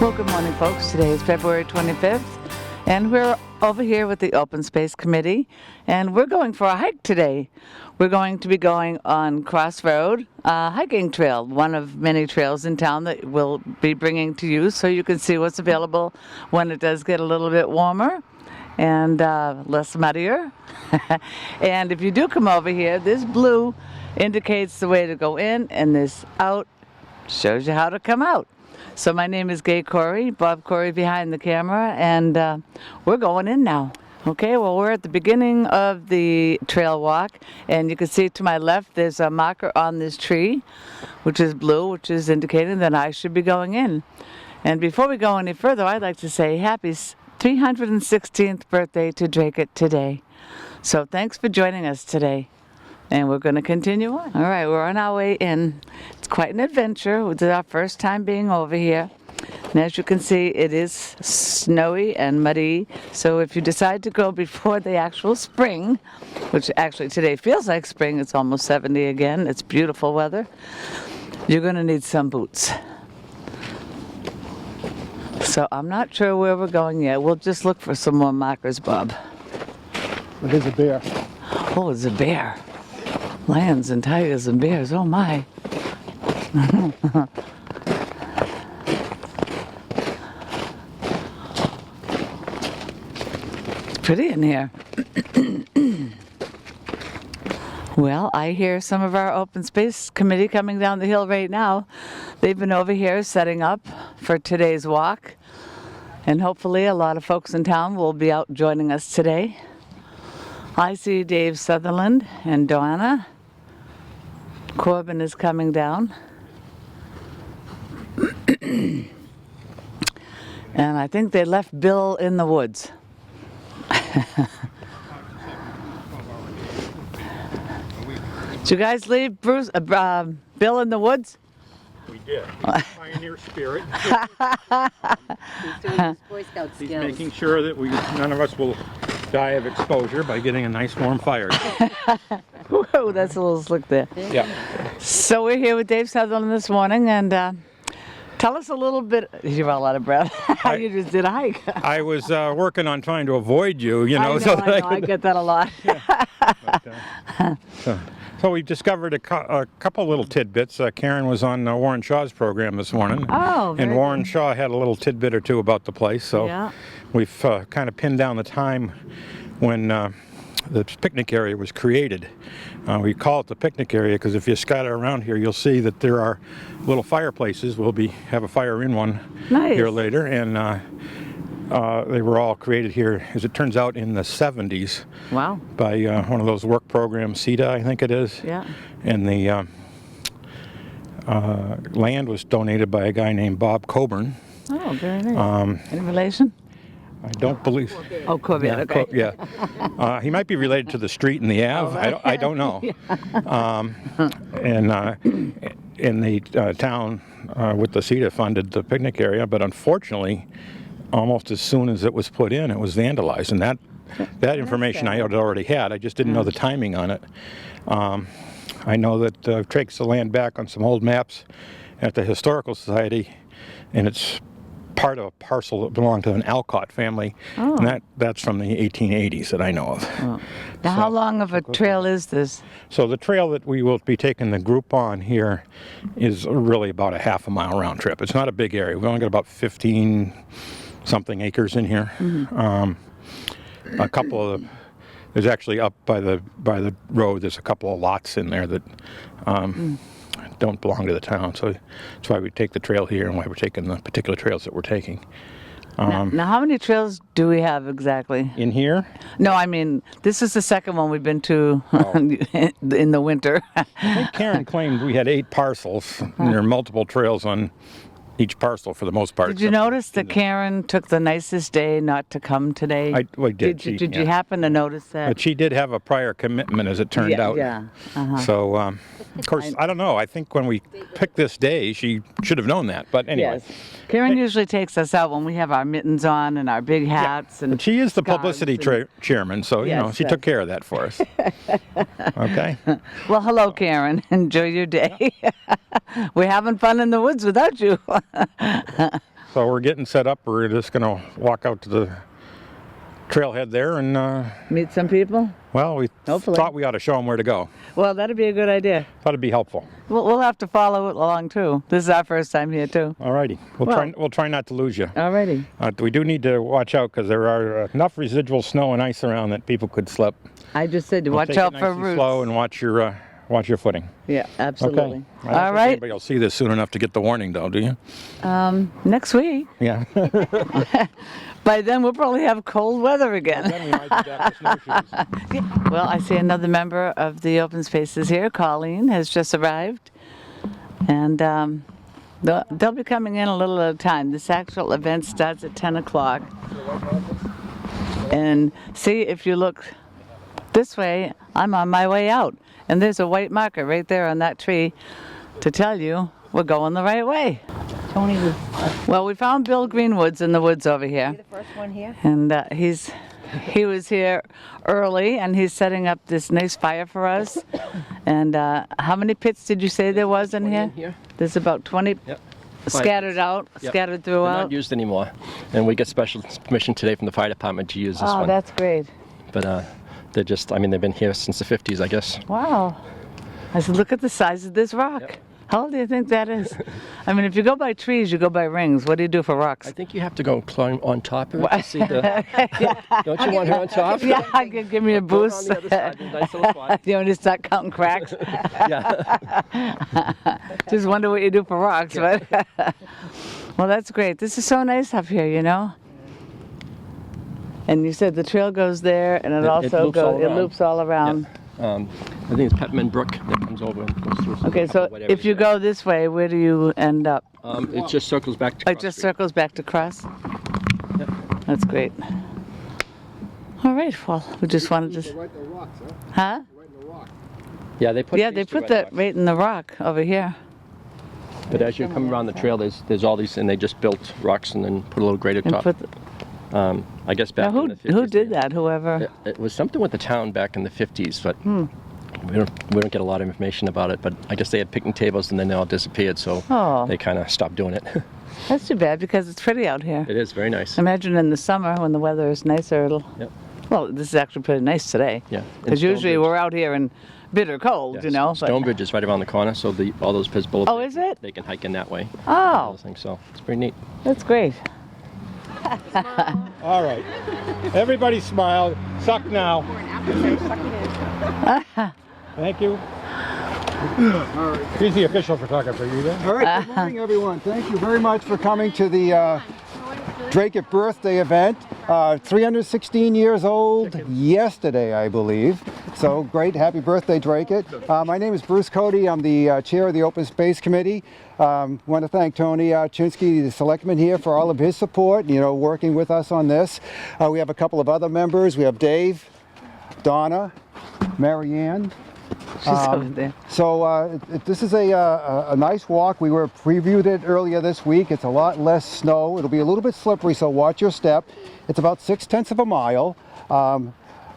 Well, good morning, folks. Today is February 25th, and we're over here with the Open Space Committee, and we're going for a hike today. We're going to be going on Cross Road, a hiking trail, one of many trails in town that we'll be bringing to you so you can see what's available when it does get a little bit warmer and less muddier. And if you do come over here, this blue indicates the way to go in, and this out shows you how to come out. So my name is Gay Corey, Bob Corey behind the camera, and we're going in now. Okay, well, we're at the beginning of the trail walk, and you can see to my left there's a marker on this tree, which is blue, which is indicating that I should be going in. And before we go any further, I'd like to say happy 316th birthday to Drake today. So thanks for joining us today. And we're going to continue on. All right, we're on our way in. It's quite an adventure. This is our first time being over here. And as you can see, it is snowy and muddy. So if you decide to go before the actual spring, which actually today feels like spring, it's almost 70 again. It's beautiful weather. You're going to need some boots. So I'm not sure where we're going yet. We'll just look for some more markers, Bob. Well, there's a bear. Oh, it's a bear. Lions and tigers and bears, oh my. It's pretty in here. Well, I hear some of our Open Space Committee coming down the hill right now. They've been over here setting up for today's walk. And hopefully a lot of folks in town will be out joining us today. I see Dave Sutherland and Donna. Corbin is coming down. And I think they left Bill in the woods. Did you guys leave Bill in the woods? We did. Pioneer spirit. He's doing his Boy Scout He's skills. making sure that none of us will die of exposure by getting a nice warm fire. Whoa, that's a little slick there. Yeah. So we're here with Dave Sutherland this morning, and tell us a little bit. You're all out of breath. You just did a hike. I was working on trying to avoid you, I know, so that I get that a lot. So we discovered a couple little tidbits. Karen was on Warren Shaw's program this morning. Oh, very and Warren Shaw had a little tidbit or two about the place. So Yeah. we've kind of pinned down the time when the picnic area was created. We call it the picnic area because if you scatter around here, you'll see that there are little fireplaces. We'll have a fire in one Nice. here later. And they were all created here, as it turns out, in the 70s. Wow. By one of those work programs, CETA, I think it is. Yeah. And the land was donated by a guy named Bob Coburn. Oh, very nice. Any relation? I don't believe. Oh, Corbett. Okay. Yeah. He might be related to the street and the Ave. I don't know. And in the town with the CETA funded the picnic area, but unfortunately, almost as soon as it was put in, it was vandalized, and that information I had already had. I just didn't know the timing on it. I know that I've traced the land back on some old maps at the Historical Society, and it's part of a parcel that belonged to an Alcott family, and that's from the 1880s that I know of. Oh. Now, how long of a trail is this? So the trail that we will be taking the group on here is really about a half a mile round trip. It's not a big area. We've only got about 15-something acres in here. Mm-hmm. A couple of there's actually up by the road. There's a couple of lots in there that don't belong to the town. So that's why we take the trail here and why we're taking the particular trails that we're taking. Now, how many trails do we have exactly? In here, No, I mean, this is the second one we've been to in the winter. I think Karen claimed we had 8 parcels, and there are multiple trails on each parcel for the most part. Did you notice that Karen took the nicest day not to come today? I did. Did you happen to notice that? But she did have a prior commitment, as it turned out. Yeah. So, of course, I don't know. I think when we picked this day, she should have known that. But anyway. Yes. Karen usually takes us out when we have our mittens on and our big hats. And But she is the scarves publicity and- chairman, so, Yes, she yes. took care of that for us. Okay? Well, hello, Karen. Enjoy your day. We're having fun in the woods without you. So we're getting set up. We're just going to walk out to the trailhead there and, Meet some people? well, we Hopefully. thought we ought to show them where to go. Well, that'd be a good idea. Thought it'd be helpful. We'll have to follow it along too. This is our first time here too. All righty. We'll try not to lose you. Alrighty. We do need to watch out because there are enough residual snow and ice around that people could slip. I just said to watch Take out it for nice and roots. slow and watch your footing. Yeah, absolutely. I don't All think right. anybody will see this soon enough to get the warning, though, do you? Next week. Yeah. By then we'll probably have cold weather again. Then we might be back with snowshoes. Well, I see another member of the Open Spaces here. Colleen has just arrived. And they'll be coming in a little at a time. This actual event starts at 10 o'clock. And see, if you look this way, I'm on my way out. And there's a white marker right there on that tree to tell you we're going the right way. Tony, you Well, we found Bill Greenwood's in the woods over here. the first one here? And he was here early, and he's setting up this nice fire for us. And how many pits did you say there was in here? There's about 20 Yep. scattered out, Yep. scattered They're throughout. not used anymore. And we get special permission today from the fire department to use this Oh, one. that's great. But they're just, I mean, they've been here since the 50s, I guess. Wow. I said, look at the size of this rock. Yep. How old do you think that is? I mean, if you go by trees, you go by rings. What do you do for rocks? I think you have to go climb on top of it to see the... Don't you want her on top? Yeah, give me a Go on boost. the other side, there's a nice little spot. You want to start counting cracks? Yeah. Just wonder what you do for rocks, but well, that's great. This is so nice up here, you know. And you said the trail goes there, and it also loops all goes. It around. loops all around. I think it's Peppermint Brook that comes over and goes through. some Okay, so couple wet if you areas there. go this way, where do you end up? It just circles back to It Cross just Street. circles back to Cross. Yep. That's great. All right. Well, we just wanted to. Right in the rocks, huh? Huh? Right in the rock. Yeah, they put Yeah, these they two put red that rocks. right in the rock over here. But as you come around the trail, there's all these, and they just built rocks and then put a little grade And atop. put. I guess Now, back in the 50s. who did they- that? Whoever. It was something with the town back in the 50s, but we don't get a lot of information about it. But I guess they had picnic tables and then they all disappeared, so Oh. they kind of stopped doing it. That's too bad because it's pretty out here. It is very nice. Imagine in the summer when the weather is nicer. It'll. Yep. Well, this is actually pretty nice today. Yeah. Because And usually Stonebridge. we're out here in bitter cold, Yes. you know. But, Stonebridge is right around the corner, so all those Piz Boulevard. Oh, is it? They can hike in that way. oh, Those things, so it's pretty neat. that's great. All right. Everybody smile. Suck now. Thank you. He's the official photographer. You there? All right, good morning, everyone. Thank you very much for coming to the Drake birthday event. 316 years old yesterday, I believe. So great, happy birthday, Drake. My name is Bruce Cody. I'm the chair of the Open Space Committee. Want to thank Tony Chinsky, the selectman here, for all of his support, working with us on this. We have a couple of other members. We have Dave, Donna, Marianne. She's over there. So this is a nice walk. We were previewed it earlier this week. It's a lot less snow. It'll be a little bit slippery, so watch your step. It's about 6/10 of a mile.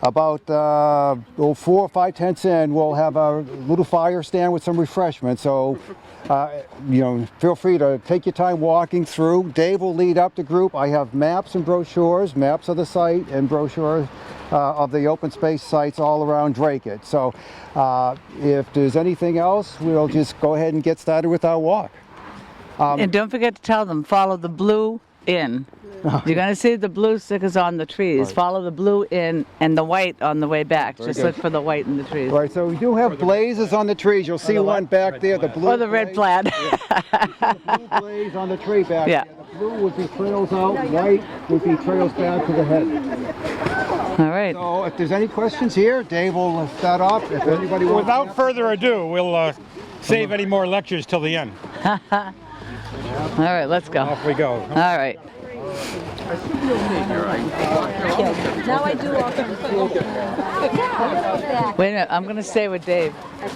About 4 or 5 tenths in, we'll have a little fire stand with some refreshments. So, feel free to take your time walking through. Dave will lead up the group. I have maps and brochures, maps of the site and brochures of the open space sites all around Drake-it. So, if there's anything else, we'll just go ahead and get started with our walk. And don't forget to tell them, follow the blue in. You're going to see the blue stickers on the trees. Right. Follow the blue in and the white on the way back. Just good. look for the white in the trees. All right, so we do have blazes on the trees. You'll see one back there, the blue. Or the red blaze. plaid. Blue blaze on the tree back Yeah. there. The blue would be trails out, white would be trails back to the head. All right. So if there's any questions here, Dave will start off. If anybody wants to Without ask- further ado, we'll save any more lectures till the end. All right, let's go. Off we go. All right. Now I do all the. Wait a minute, I'm going to stay with Dave. I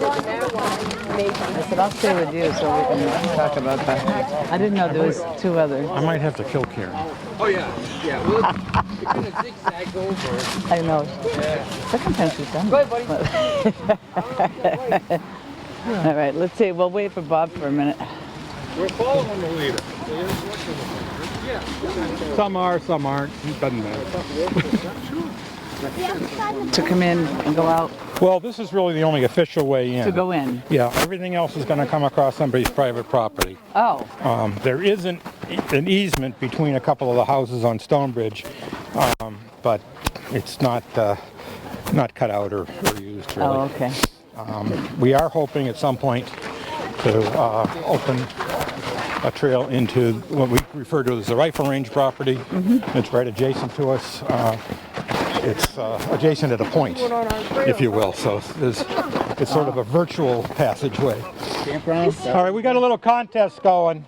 said, I'll stay with you so we can talk about that. I didn't know there was two others. I might have to kill Karen. Oh yeah, yeah. We're gonna zigzag over. I know. Second time she's done it. All right, let's see. We'll wait for Bob for a minute. We're following the leader. Some are, some aren't. It doesn't matter. To come in and go out, Well, this is really the only official way in. to go in? Yeah, everything else is going to come across somebody's private property. Oh, There isn't an easement between a couple of the houses on Stonebridge, but it's not cut out or used really. oh, okay. We are hoping at some point to open a trail into what we refer to as the rifle range property. It's right adjacent to us. It's adjacent at a point, if you will. So it's sort of a virtual passageway. All right, we got a little contest going.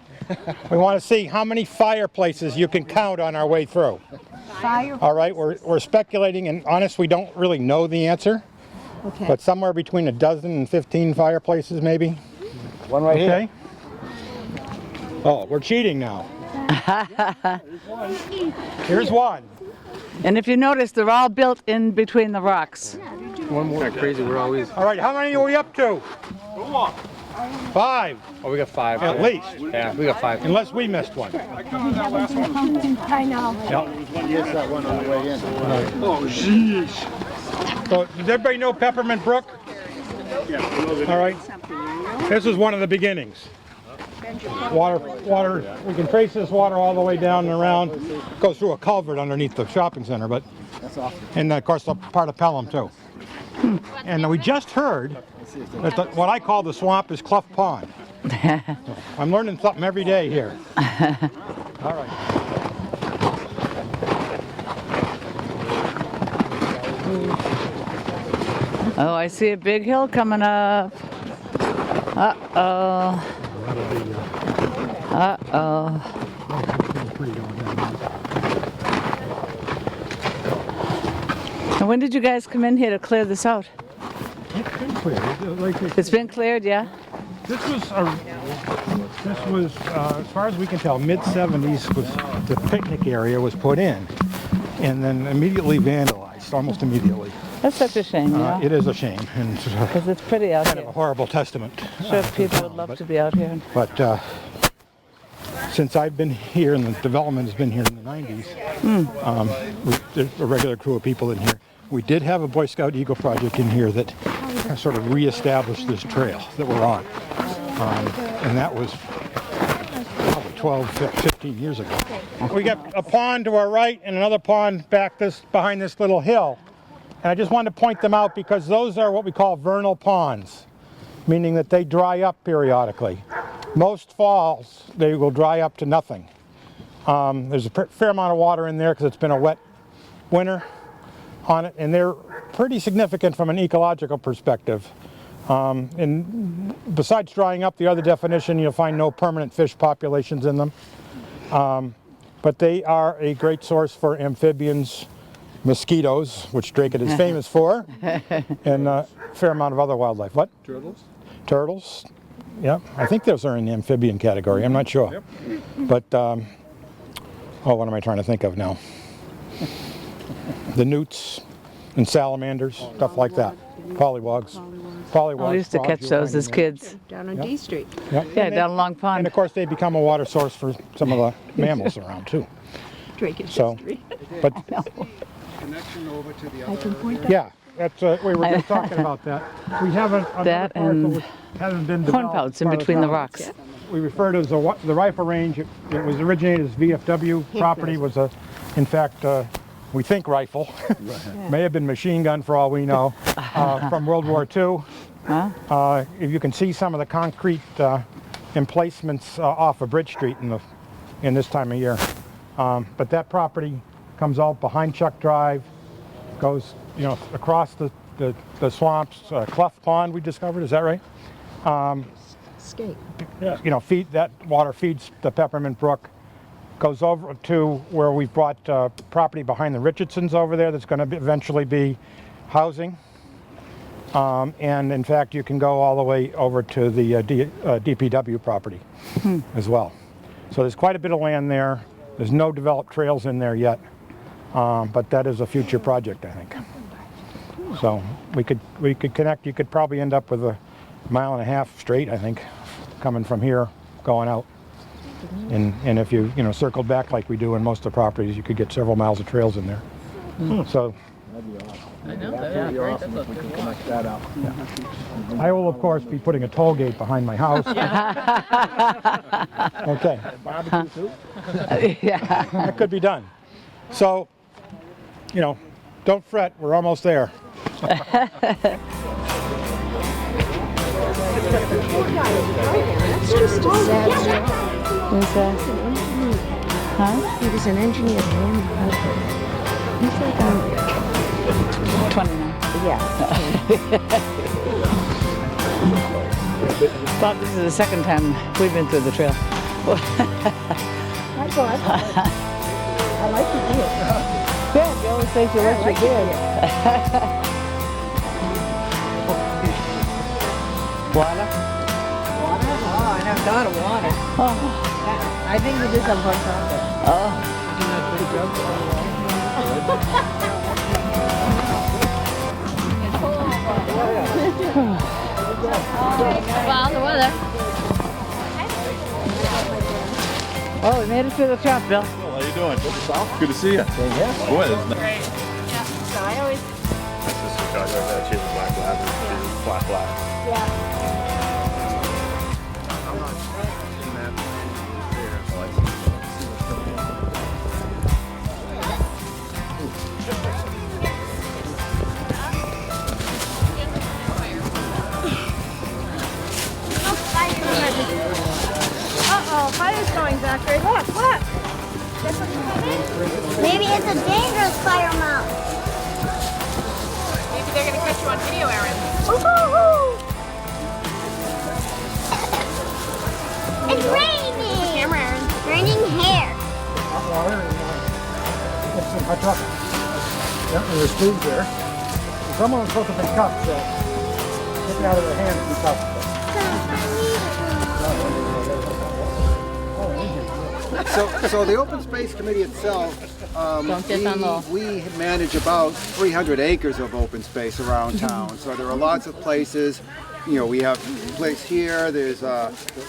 We want to see how many fireplaces you can count on our way through. All right, we're speculating, and honest, we don't really know the answer. Okay. But somewhere between a dozen and 15 fireplaces, maybe. One right here. Okay. Oh, we're cheating now. Here's one. And if you notice, they're all built in between the rocks. One more. Crazy. We're always. All right, how many are we up to? 5, Oh, we got 5. at least, Yeah, we got 5. unless we missed one. I know. Yes, that one on the way in. So, does everybody know Peppermint Brook? All right. This is one of the beginnings. Water, we can trace this water all the way down and around. Goes through a culvert underneath the shopping center, but, and of course, a part of Pelham too. And we just heard that what I call the swamp is Clough Pond. I'm learning something every day here. All right. Oh, I see a big hill coming up. Uh-oh. Uh-oh. And when did you guys come in here to clear this out? It's been cleared, yeah? This was, as far as we can tell, mid-70s was the picnic area was put in, and then immediately vandalized, almost immediately. That's such a shame, yeah? It is a shame, and Because it's pretty out kind of a here. horrible testament. Sure, people would love to be out here. But since I've been here and the development has been here in the 90s, there's a regular crew of people in here. We did have a Boy Scout Eagle project in here that sort of reestablished this trail that we're on. And that was probably 12, 15 years ago. We got a pond to our right and another pond behind this little hill. And I just wanted to point them out because those are what we call vernal ponds, meaning that they dry up periodically. Most falls, they will dry up to nothing. There's a fair amount of water in there because it's been a wet winter on it, and they're pretty significant from an ecological perspective. And besides drying up, the other definition, you'll find no permanent fish populations in them. But they are a great source for amphibians, mosquitoes, which Dracut is famous for, and a fair amount of other wildlife. What? Turtles. Turtles. Yeah, I think those are in the amphibian category. I'm not sure. Yep. But, oh, what am I trying to think of now? The newts and salamanders, stuff like that. Pollywogs. Oh, we used to catch those as kids. Down on D Street. Yep. Yeah, And down Long And Pond. of course, they become a water source for some of the mammals around too. Drake's So, history. but Connection over to the I can point that. yeah, that's we were just talking about that. We have another That parcel and which hasn't been Corn developed pouts in part of between the town. rocks. We refer to as the rifle range. It was originated as VFW property. Was in fact, we think rifle. May have been machine gun for all we know, from World War II. If you can see some of the concrete emplacements off of Bridge Street in this time of year. But that property comes out behind Chuck Drive, goes across the swamps. Clough Pond we discovered. Is that right? Skate. That water feeds the Peppermint Brook, goes over to where we've brought property behind the Richardsons over there that's going to eventually be housing. And in fact, you can go all the way over to the DPW property as well. So there's quite a bit of land there. There's no developed trails in there yet, but that is a future project, I think. So we could connect. You could probably end up with a 1.5 miles straight, I think, coming from here, going out. And if you circled back like we do in most of the properties, you could get several miles of trails in there. So I will, of course, be putting a toll gate behind my house. Okay. Yeah. That could be done. So, don't fret, we're almost there. It's just a sad story. Who's that? Huh? He was an engineer, man. He's like, 29. yeah. Bob, this is the second time we've been through the trail. I like to do it. Good, you always say you what you did. Water? Oh, I never thought of water. Oh. I think we did some fun stuff. Oh. Well, the weather. Oh, we made it through the trap, Bill. How you doing? Good to see you. Boy, that's nice. So I always. That's just Chicago. She's a black lab. She's black lab. Yeah. Uh-oh, fire's going, Zachary. Look, look. Maybe it's a dangerous fire mouse. Maybe they're going to catch you on video, Aaron. It's raining. Camera, Aaron. Raining hair. There's food there. Someone's supposed to be cuffed, so take it out of their hands and cuffed. So the Open Space Committee itself, we manage about 300 acres of open space around town. So there are lots of places. We have a place here. There's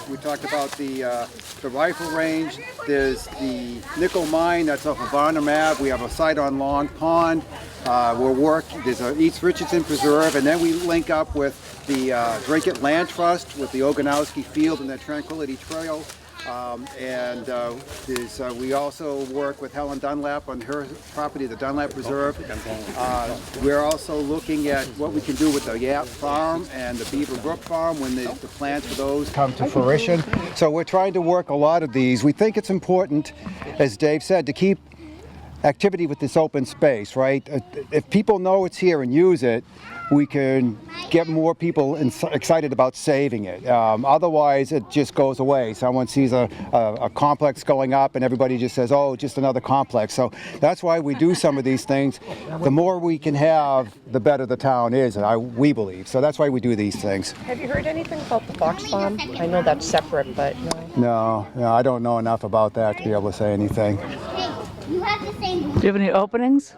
we talked about the rifle range. There's the nickel mine that's off of Varnum Ave. We have a site on Long Pond. There's a East Richardson Preserve, and then we link up with the Drinkit Land Trust, with the Oganowski Field and the Tranquility Trail. We also work with Helen Dunlap on her property, the Dunlap Preserve. We're also looking at what we can do with the Yap Farm and the Beaver Brook Farm when the plans for those come to fruition. So we're trying to work a lot of these. We think it's important, as Dave said, to keep activity with this open space, right? If people know it's here and use it, we can get more people excited about saving it. Otherwise, it just goes away. Someone sees a complex going up and everybody just says, oh, just another complex. So that's why we do some of these things. The more we can have, the better the town is, we believe. So that's why we do these things. Have you heard anything about the Fox Farm? I know that's separate, but no. No, I don't know enough about that to be able to say anything. Hey, you have the same. Do you have any openings?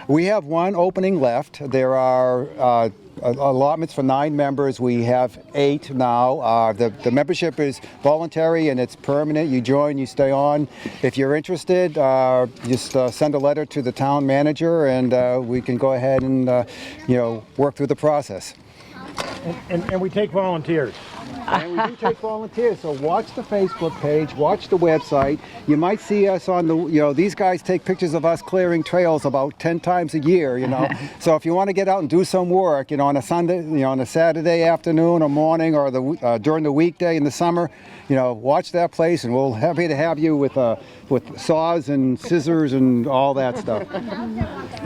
We have one opening left. There are allotments for 9 members. We have 8 now. The membership is voluntary and it's permanent. You join, you stay on. If you're interested, just send a letter to the town manager and we can go ahead and work through the process. And we take volunteers. And we do take volunteers, so watch the Facebook page, watch the website. You might see us on these guys take pictures of us clearing trails about 10 times a year, So if you want to get out and do some work, on a Sunday, on a Saturday afternoon or morning or during the weekday in the summer, watch that place and we'll happy to have you with saws and scissors and all that stuff.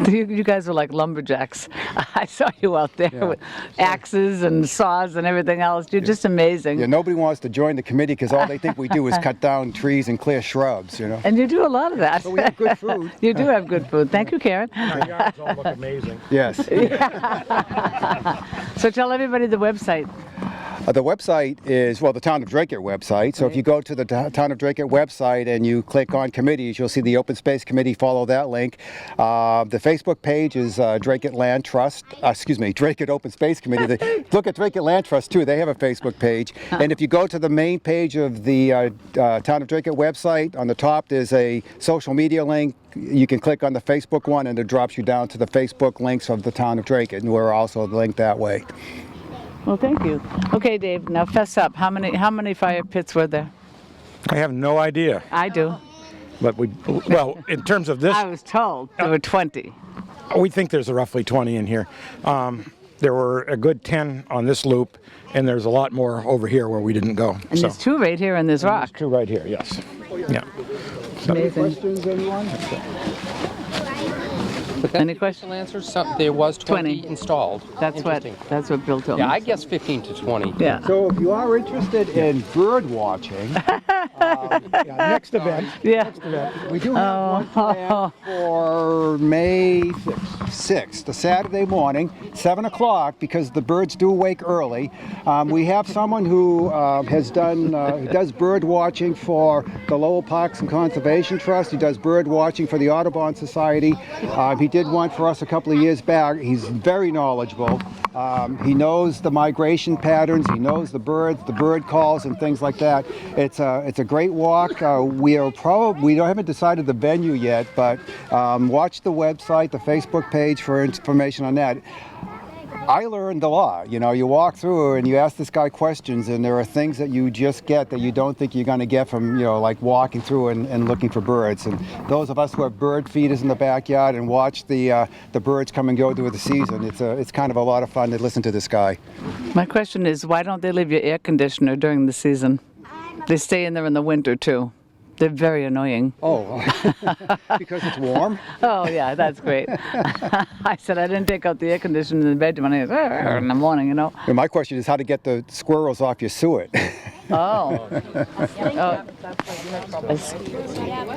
You guys are like lumberjacks. I saw you out there with axes and saws and everything else. You're just amazing. Yeah, nobody wants to join the committee because all they think we do is cut down trees and clear shrubs, And you do a lot of that. But we have good food. You do have good food. Thank you, Karen. Our yards all look amazing. Yes. So tell everybody the website. The website is, well, the Town of Dracut website. So if you go to the Town of Dracut website and you click on committees, you'll see the Open Space Committee. Follow that link. The Facebook page is Dracut Land Trust, Dracut Open Space Committee. Look at Dracut Land Trust too. They have a Facebook page. And if you go to the main page of the Town of Dracut website, on the top there's a social media link. You can click on the Facebook one and it drops you down to the Facebook links of the Town of Dracut, and we're also linked that way. Well, thank you. Okay, Dave, now fess up. How many fire pits were there? I have no idea. I do. But well, in terms of this, I was told there were 20. we think there's roughly 20 in here. There were a good 10 on this loop, and there's a lot more over here where we didn't go. And there's 2 right here in this rock. There's 2 right here, yes. Yeah. Amazing. Questions, anyone? Any questions? Answers? There was 20 installed. That's what Bill told me. Yeah, I guess 15 to 20. Yeah. So if you are interested in bird watching, Next event. Yeah. we do have one planned for May 6th, a Saturday morning, 7 o'clock, because the birds do wake early. We have someone who does bird watching for the Lowell Parks and Conservation Trust. He does bird watching for the Audubon Society. He did one for us a couple of years back. He's very knowledgeable. He knows the migration patterns. He knows the birds, the bird calls, and things like that. It's a great walk. We haven't decided the venue yet, but watch the website, the Facebook page for information on that. I learned a lot. You know, you walk through and you ask this guy questions, and there are things that you just get that you don't think you're going to get from, like walking through and looking for birds. And those of us who have bird feeders in the backyard and watch the birds come and go through the season, it's kind of a lot of fun to listen to this guy. My question is, why don't they leave your air conditioner during the season? They stay in there in the winter too. They're very annoying. Oh, because it's warm? Oh, yeah, that's great. I said I didn't take out the air conditioner in the bedroom in the morning, And my question is how to get the squirrels off your suet. Oh.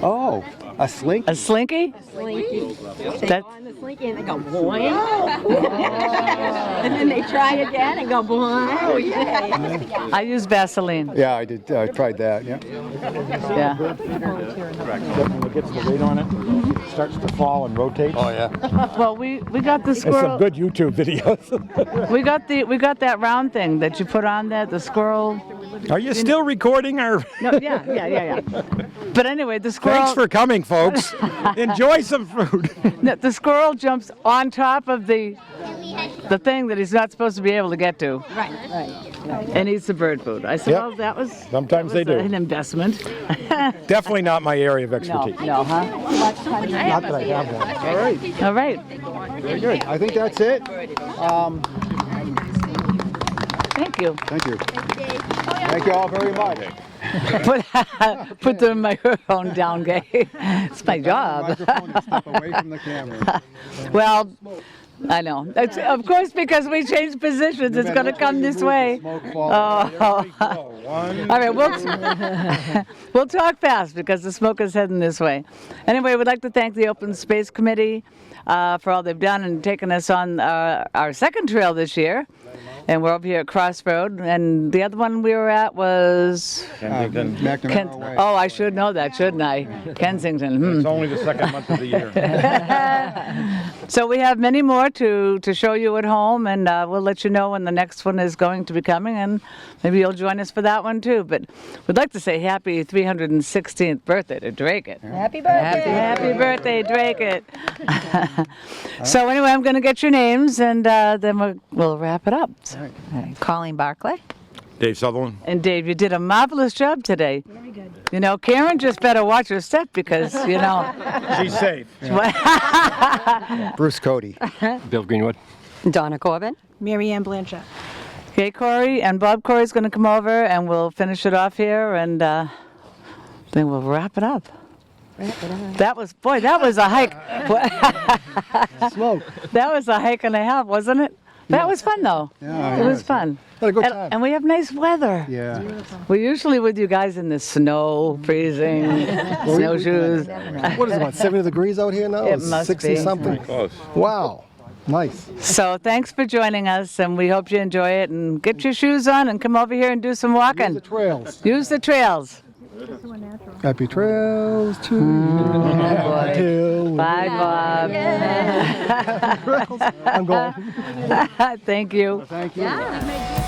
Oh, a slinky? A slinky? Slinky. They That- go on the slinky and they go boing. And then they try again and go boing. Oh, yeah. I use Vaseline. Yeah, I did. I tried that, yeah. Yeah. When it gets the weight on it, it starts to fall and rotates. Oh, yeah. Well, we got the There's some squirrel. good YouTube videos. We got that round thing that you put on there, the squirrel. Are you still recording? Or No, yeah. But anyway, the squirrel. thanks for coming, folks. Enjoy some food. No, the squirrel jumps on top of the thing that he's not supposed to be able to get to. Right. And eats the bird food. I said, Yep. well, that was Sometimes they do. an investment. Definitely not my area of No, expertise. huh? Not that I have one. All right, All right. very good. I think that's it. Thank you. Thank you. Thank you all very much. Put the microphone down, Gay. It's my job. Microphone and step away from the camera. Well, I know. It's, of course, because we changed positions, it's going to come this way. Oh. All right, we'll talk fast because the smoke is heading this way. Anyway, we'd like to thank the Open Space Committee for all they've done and taking us on our second trail this year. And we're over here at Crossroad, and the other one we were at was McNamara Way. Oh, I should know that, shouldn't I? Kensington. It's only the second month of the year. So we have many more to show you at home, and we'll let you know when the next one is going to be coming, and maybe you'll join us for that one too. But we'd like to say happy 316th birthday to Dracut. Happy birthday. Happy birthday, Dracut. So anyway, I'm going to get your names, and then we'll wrap it up. So, Colleen Barclay. Dave Sutherland. and Dave, you did a marvelous job today. Very good. Karen just better watch her step because, She's safe. Bruce Cody. Bill Greenwood. Donna Corbin. Mary Ann Blanchett. Okay, Corey, and Bob Corey's going to come over, and we'll finish it off here, and then we'll wrap it up. That was a hike. Smoke. That was a hike and a half, wasn't it? That was fun, though. Yeah, It was fun. Had a good time. And we have nice weather. Yeah. We're usually with you guys in the snow, freezing, snowshoes. What is it, about 70 degrees out here now? It It's must 60 be. something. Close. Wow. Nice. So thanks for joining us, and we hope you enjoy it. And get your shoes on and come over here and do some Use walking. the trails. Use the trails. Happy trails to you. Bye, Bob. I'm going. Thank you. Thank you.